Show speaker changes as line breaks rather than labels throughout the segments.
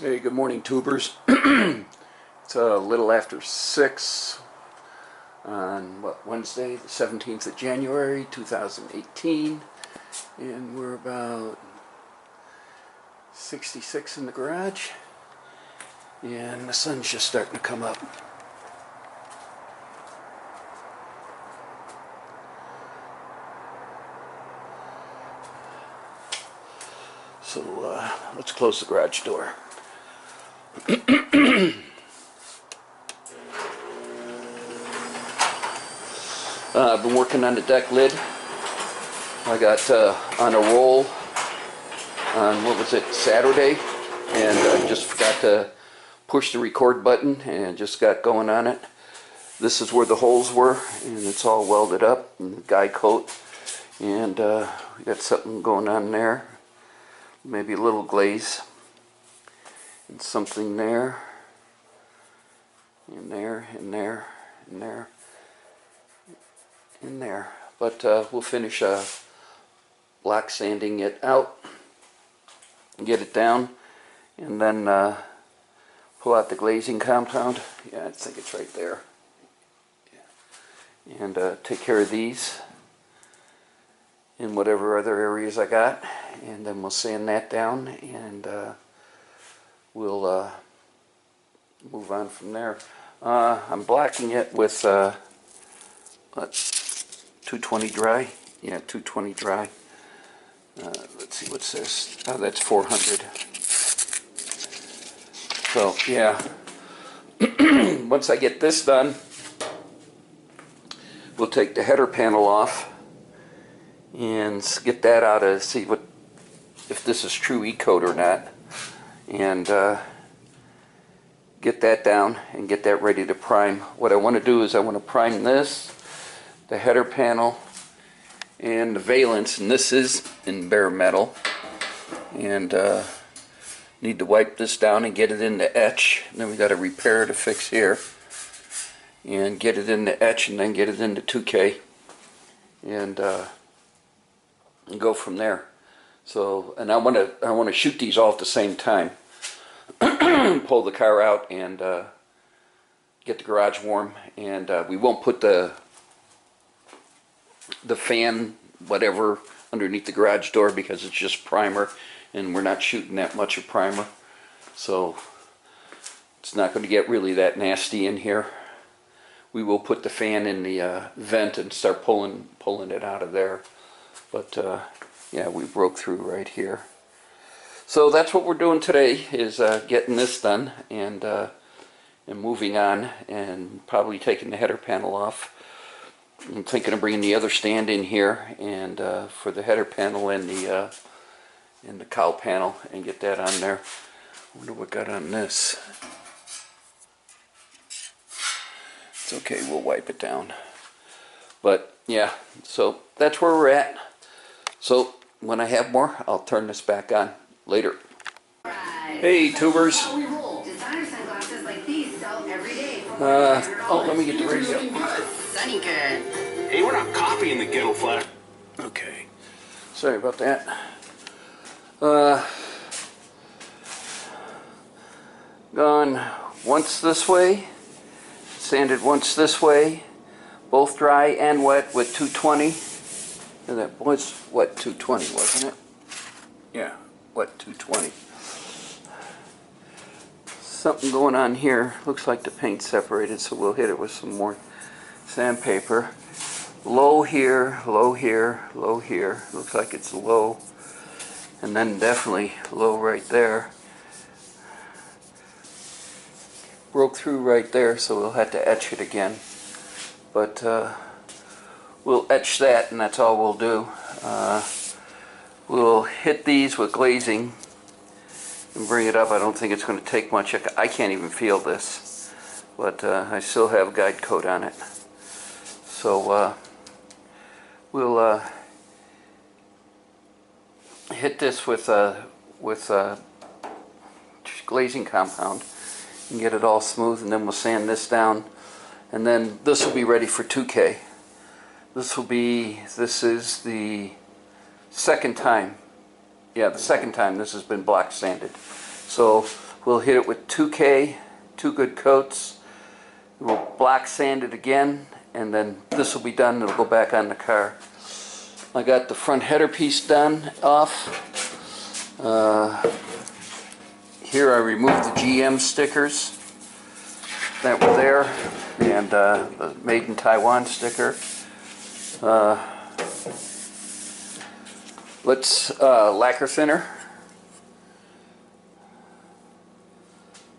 Hey, good morning, tubers. It's a little after 6 on Wednesday, the 17th of January 2018, and we're about 66 in the garage, and the sun's just starting to come up. So let's close the garage door. I've been working on the deck lid. I got on a roll on, what was it, Saturday, and I just forgot to push the record button and just got going on it. This is where the holes were, and it's all welded up in the guy coat, and we got something going on there, maybe a little glaze, and something there, and there, and there, and there, in there. But we'll finish black sanding it out and get it down, and then pull out the glazing compound. Yeah, I think it's right there. Yeah. And take care of these in whatever other areas I got, and then we'll sand that down, and we'll move on from there. I'm blacking it with 220 dry. Yeah, 220 dry. Let's see, what's this? Oh, that's 400. So, yeah. Once I get this done, we'll take the header panel off and get that out of, see what, if this is true E-coat or not, and get that down and get that ready to prime. What I want to do is I want to prime this, the header panel, and the valence, and this is in bare metal, and need to wipe this down and get it in the etch. And then we got to repair to fix here and get it in the etch, and then get it into 2K, and go from there. So, and I want to shoot these all at the same time. Pull the car out and get the garage warm, and we won't put the fan, whatever, underneath the garage door because it's just primer, and we're not shooting that much of primer, so it's not going to get really that nasty in here. We will put the fan in the vent and start pulling it out of there, but yeah, we broke through right here. So that's what we're doing today, is getting this done, and moving on, and probably taking the header panel off. I'm thinking of bringing the other stand in here, and for the header panel and the cowl panel, and get that on there. I wonder what got on this. It's okay, we'll wipe it down. But yeah, so that's where we're at. So when I have more, I'll turn this back on later. Hey, tubers. Oh, let me get the radio.
Hey, we're not copying the ghetto flash.
Okay, sorry about that. Gone once this way, sanded once this way, both dry and wet with 220. And that was wet 220, wasn't it? Yeah, wet 220. Something going on here. Looks like the paint separated, so we'll hit it with some more sandpaper. Low here, low here, low here. Looks like it's low. And then definitely low right there. Broke through right there, so we'll have to etch it again. But we'll etch that, and that's all we'll do. We'll hit these with glazing and bring it up. I don't think it's going to take much. I can't even feel this, but I still have guide coat on it. So we'll hit this with glazing compound and get it all smooth, and then we'll sand this down, and then this will be ready for 2K. This is the second time. Yeah, the second time this has been black sanded. So We'll hit it with 2K, 2 good coats. We'll black sand it again, and then this will be done. It'll go back on the car. I got the front header piece done off. Here I removed the GM stickers that were there, and the Made in Taiwan sticker. Let's lacquer thinner.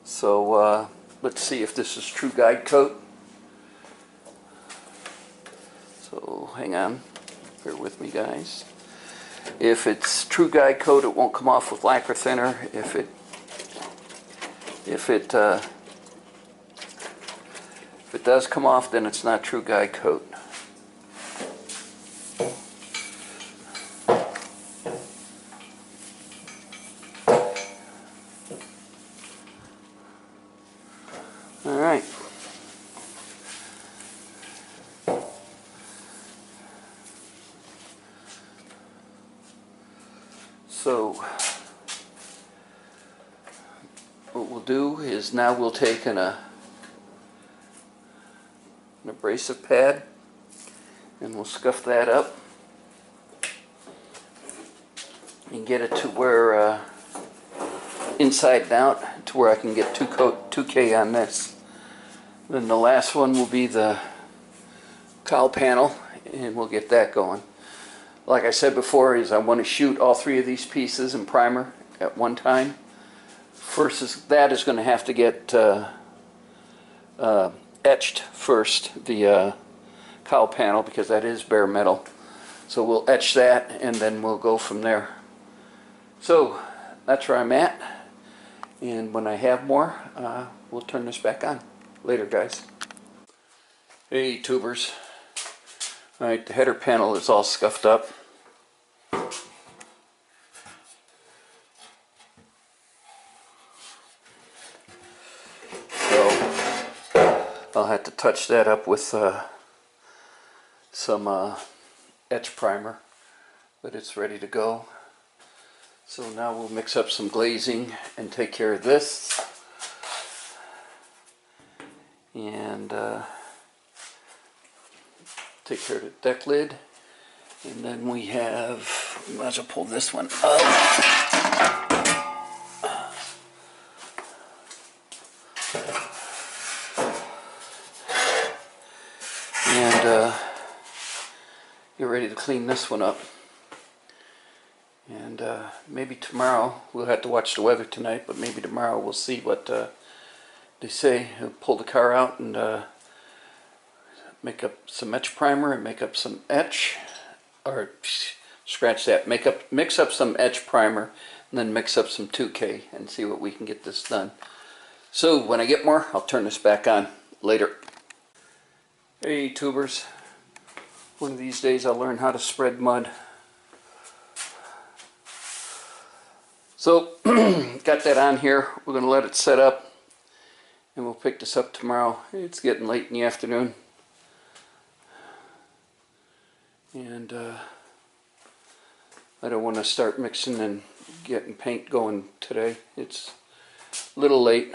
So let's see if this is True Guide coat. So hang on, bear with me guys. If it's True Guide coat, it won't come off with lacquer thinner. If it does come off, then it's not True Guide coat. All right. So what we'll do is now we'll take an abrasive pad and we'll scuff that up and get it to where inside and out, to where I can get 2K on this. Then the last one will be the cowl panel, and we'll get that going. Like I said before, is I want to shoot all 3 of these pieces in primer at one time. First, that is going to have to get etched first, the cowl panel, because that is bare metal. So we'll etch that and then we'll go from there. So that's where I'm at, and when I have more, we'll turn this back on. Later guys. Hey tubers. Alright, the header panel is all scuffed up. I'll have to touch that up with some etch primer, but it's ready to go. So now we'll mix up some glazing and take care of this, and take care of the deck lid, and then we might as well pull this one up. And get ready to clean this one up. And maybe tomorrow, we'll have to watch the weather tonight, but maybe tomorrow we'll see what they say. Pull the car out and make up some etch primer and make up some etch, or scratch that, mix up some etch primer and then mix up some 2K and see what we can get this done. So when I get more, I'll turn this back on. Later. Hey tubers, one of these days I'll learn how to spread mud. So got that on here. We're going to let it set up and we'll pick this up tomorrow. It's getting late in the afternoon, and I don't want to start mixing and getting paint going today. It's a little late.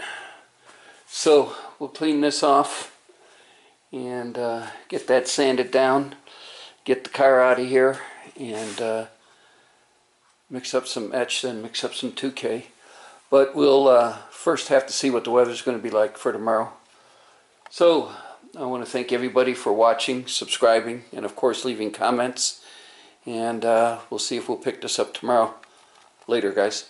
So we'll clean this off and get that sanded down, get the car out of here, and mix up some etch, then mix up some 2K. But we'll first have to see what the weather's going to be like for tomorrow. So I want to thank everybody for watching, subscribing, and of course leaving comments. And we'll see if we'll pick this up tomorrow. Later guys.